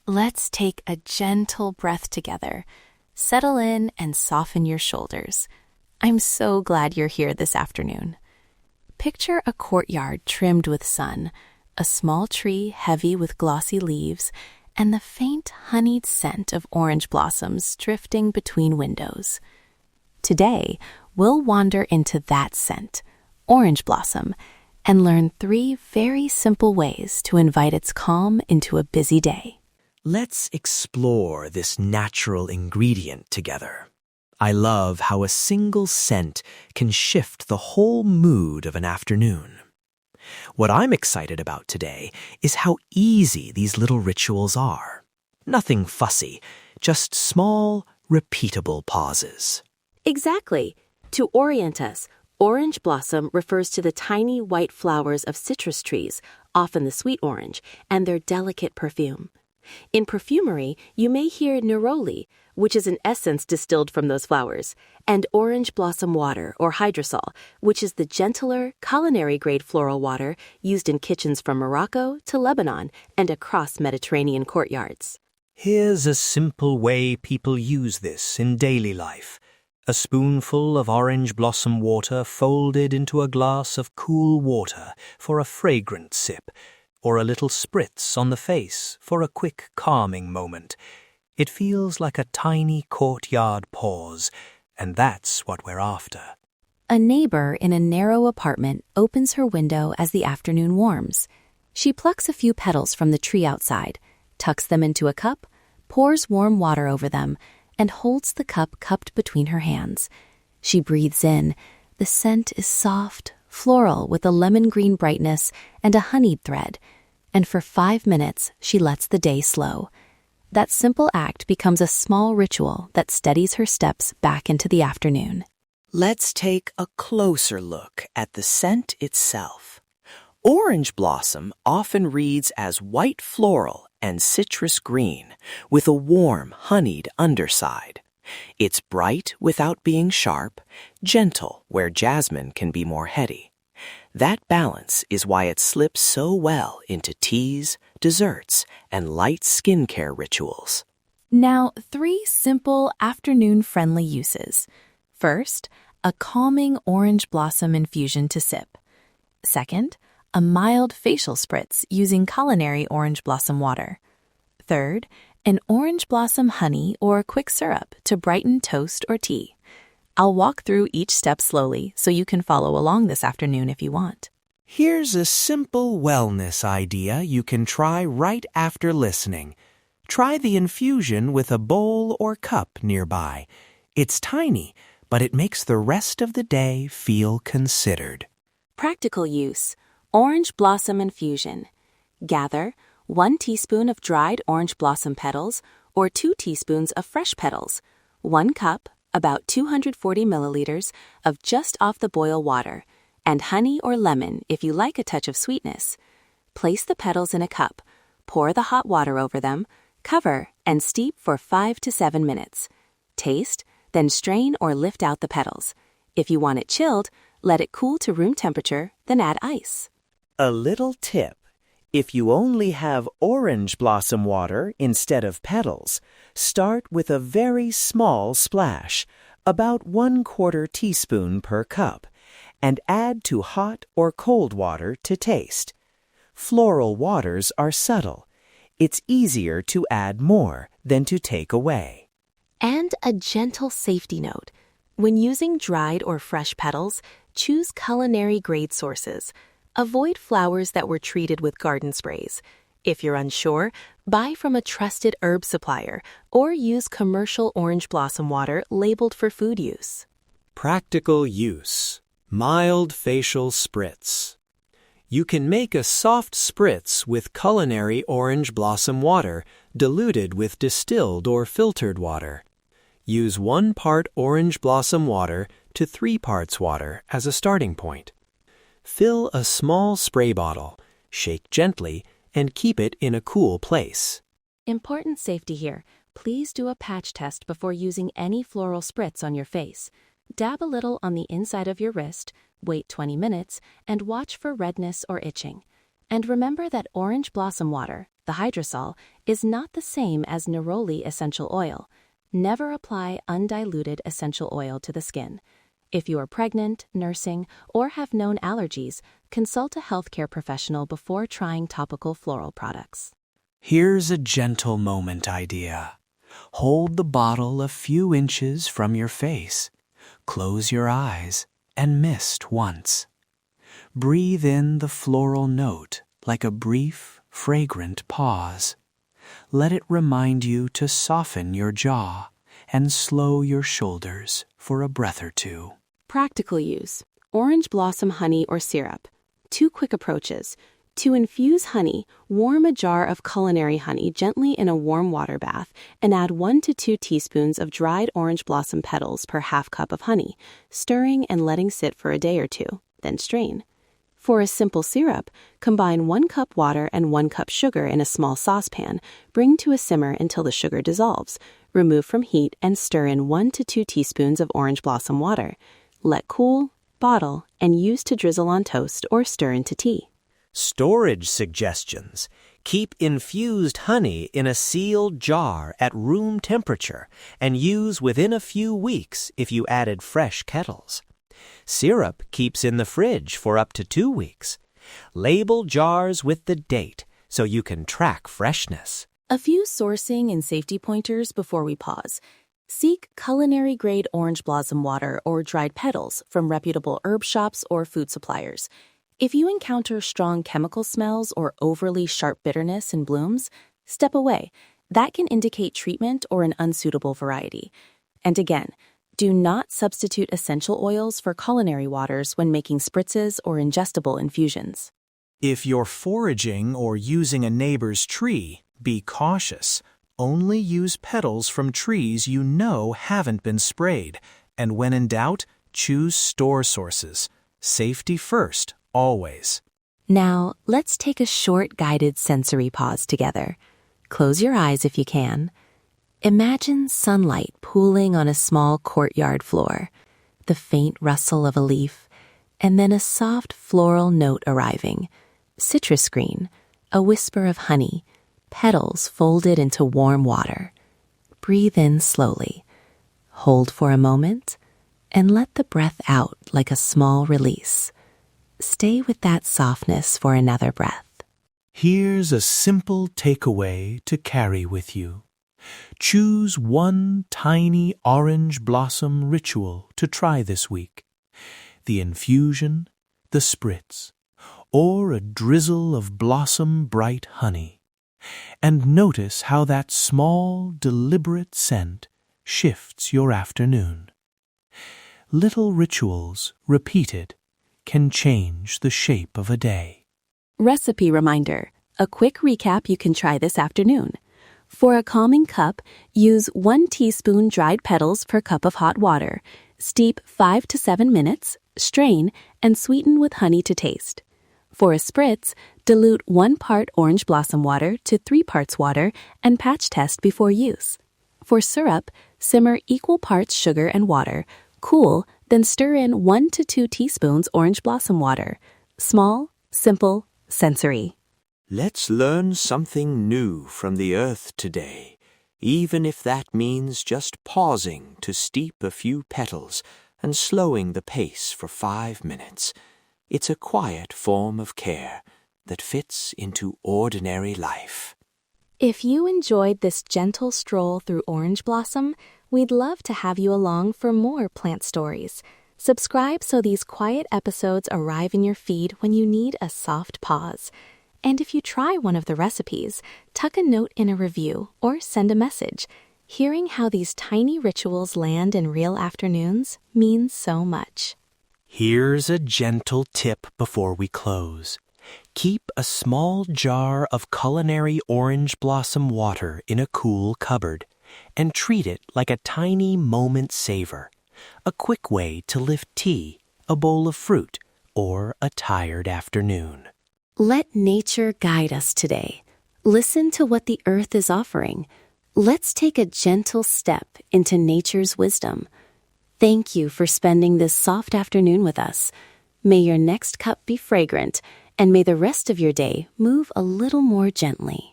Let's take a gentle breath together. Settle in and soften your shoulders. I'm so glad you're here this afternoon. Picture a courtyard trimmed with sun, a small tree heavy with glossy leaves, and the faint honeyed scent of orange blossoms drifting between windows. Today, we'll wander into that scent, orange blossom, and learn 3 very simple ways to invite its calm into a busy day. Let's explore this natural ingredient together. I love how a single scent can shift the whole mood of an afternoon. What I'm excited about today is how easy these little rituals are. Nothing fussy, just small, repeatable pauses. Exactly. To orient us, orange blossom refers to the tiny white flowers of citrus trees, often the sweet orange, and their delicate perfume. In perfumery, you may hear neroli, which is an essence distilled from those flowers, and orange blossom water, or hydrosol, which is the gentler, culinary-grade floral water used in kitchens from Morocco to Lebanon and across Mediterranean courtyards. Here's a simple way people use this in daily life. A spoonful of orange blossom water folded into a glass of cool water for a fragrant sip, or a little spritz on the face for a quick calming moment. It feels like a tiny courtyard pause, and that's what we're after. A neighbor in a narrow apartment opens her window as the afternoon warms. She plucks a few petals from the tree outside, tucks them into a cup, pours warm water over them, and holds the cup cupped between her hands. She breathes in. The scent is soft, floral with a lemon-green brightness and a honeyed thread, and for 5 minutes she lets the day slow. That simple act becomes a small ritual that steadies her steps back into the afternoon. Let's take a closer look at the scent itself. Orange blossom often reads as white floral and citrus green, with a warm, honeyed underside. It's bright without being sharp, gentle where jasmine can be more heady. That balance is why it slips so well into teas, desserts, and light skincare rituals. Now, 3 simple afternoon-friendly uses. First, a calming orange blossom infusion to sip. Second, a mild facial spritz using culinary orange blossom water. Third, an orange blossom honey or quick syrup to brighten toast or tea. I'll walk through each step slowly so you can follow along this afternoon if you want. Here's a simple wellness idea you can try right after listening. Try the infusion with a bowl or cup nearby. It's tiny, but it makes the rest of the day feel considered. Practical use: orange blossom infusion. Gather 1 teaspoon of dried orange blossom petals or 2 teaspoons of fresh petals, 1 cup, about 240 milliliters, of just off-the-boil water, and honey or lemon if you like a touch of sweetness. Place the petals in a cup, pour the hot water over them, cover, and steep for 5 to 7 minutes. Taste, then strain or lift out the petals. If you want it chilled, let it cool to room temperature, then add ice. A little tip. If you only have orange blossom water instead of petals, start with a very small splash, about 1/4 teaspoon per cup, and add to hot or cold water to taste. Floral waters are subtle. It's easier to add more than to take away. And a gentle safety note. When using dried or fresh petals, choose culinary-grade sources. Avoid flowers that were treated with garden sprays. If you're unsure, buy from a trusted herb supplier or use commercial orange blossom water labeled for food use. Practical use. Mild facial spritz. You can make a soft spritz with culinary orange blossom water diluted with distilled or filtered water. Use 1 part orange blossom water to 3 parts water as a starting point. Fill a small spray bottle, shake gently, and keep it in a cool place. Important safety here. Please do a patch test before using any floral spritz on your face. Dab a little on the inside of your wrist, wait 20 minutes, and watch for redness or itching. And remember that orange blossom water, the hydrosol, is not the same as neroli essential oil. Never apply undiluted essential oil to the skin. If you are pregnant, nursing, or have known allergies, consult a healthcare professional before trying topical floral products. Here's a gentle moment idea. Hold the bottle a few inches from your face. Close your eyes and mist once. Breathe in the floral note like a brief, fragrant pause. Let it remind you to soften your jaw and slow your shoulders for a breath or two. Practical use: orange blossom honey or syrup. 2 quick approaches. To infuse honey, warm a jar of culinary honey gently in a warm water bath and add 1 to 2 teaspoons of dried orange blossom petals per half cup of honey, stirring and letting sit for a day or two, then strain. For a simple syrup, combine 1 cup water and 1 cup sugar in a small saucepan, bring to a simmer until the sugar dissolves, remove from heat and stir in 1 to 2 teaspoons of orange blossom water. Let cool, bottle, and use to drizzle on toast or stir into tea. Storage suggestions. Keep infused honey in a sealed jar at room temperature and use within a few weeks if you added fresh kettles. Syrup keeps in the fridge for up to 2 weeks. Label jars with the date so you can track freshness. A few sourcing and safety pointers before we pause. Seek culinary-grade orange blossom water or dried petals from reputable herb shops or food suppliers. If you encounter strong chemical smells or overly sharp bitterness in blooms, step away. That can indicate treatment or an unsuitable variety. And again, do not substitute essential oils for culinary waters when making spritzes or ingestible infusions. If you're foraging or using a neighbor's tree, be cautious. Only use petals from trees you know haven't been sprayed. And when in doubt, choose store sources. Safety first, always. Now, let's take a short guided sensory pause together. Close your eyes if you can. Imagine sunlight pooling on a small courtyard floor, the faint rustle of a leaf, and then a soft floral note arriving. Citrus green, a whisper of honey, petals folded into warm water. Breathe in slowly. Hold for a moment, and let the breath out like a small release. Stay with that softness for another breath. Here's a simple takeaway to carry with you. Choose one tiny orange blossom ritual to try this week. The infusion, the spritz, or a drizzle of blossom bright honey. And notice how that small, deliberate scent shifts your afternoon. Little rituals, repeated, can change the shape of a day. Recipe reminder: a quick recap you can try this afternoon. For a calming cup, use 1 teaspoon dried petals per cup of hot water. Steep 5 to 7 minutes, strain, and sweeten with honey to taste. For a spritz, dilute 1 part orange blossom water to 3 parts water and patch test before use. For syrup, simmer equal parts sugar and water, cool, then stir in 1 to 2 teaspoons orange blossom water. Small, simple, sensory. Let's learn something new from the earth today, even if that means just pausing to steep a few petals and slowing the pace for 5 minutes. It's a quiet form of care that fits into ordinary life. If you enjoyed this gentle stroll through orange blossom, we'd love to have you along for more plant stories. Subscribe so these quiet episodes arrive in your feed when you need a soft pause. And if you try one of the recipes, tuck a note in a review or send a message. Hearing how these tiny rituals land in real afternoons means so much. Here's a gentle tip before we close. Keep a small jar of culinary orange blossom water in a cool cupboard and treat it like a tiny moment saver, a quick way to lift tea, a bowl of fruit, or a tired afternoon. Let nature guide us today. Listen to what the earth is offering. Let's take a gentle step into nature's wisdom. Thank you for spending this soft afternoon with us. May your next cup be fragrant, and may the rest of your day move a little more gently.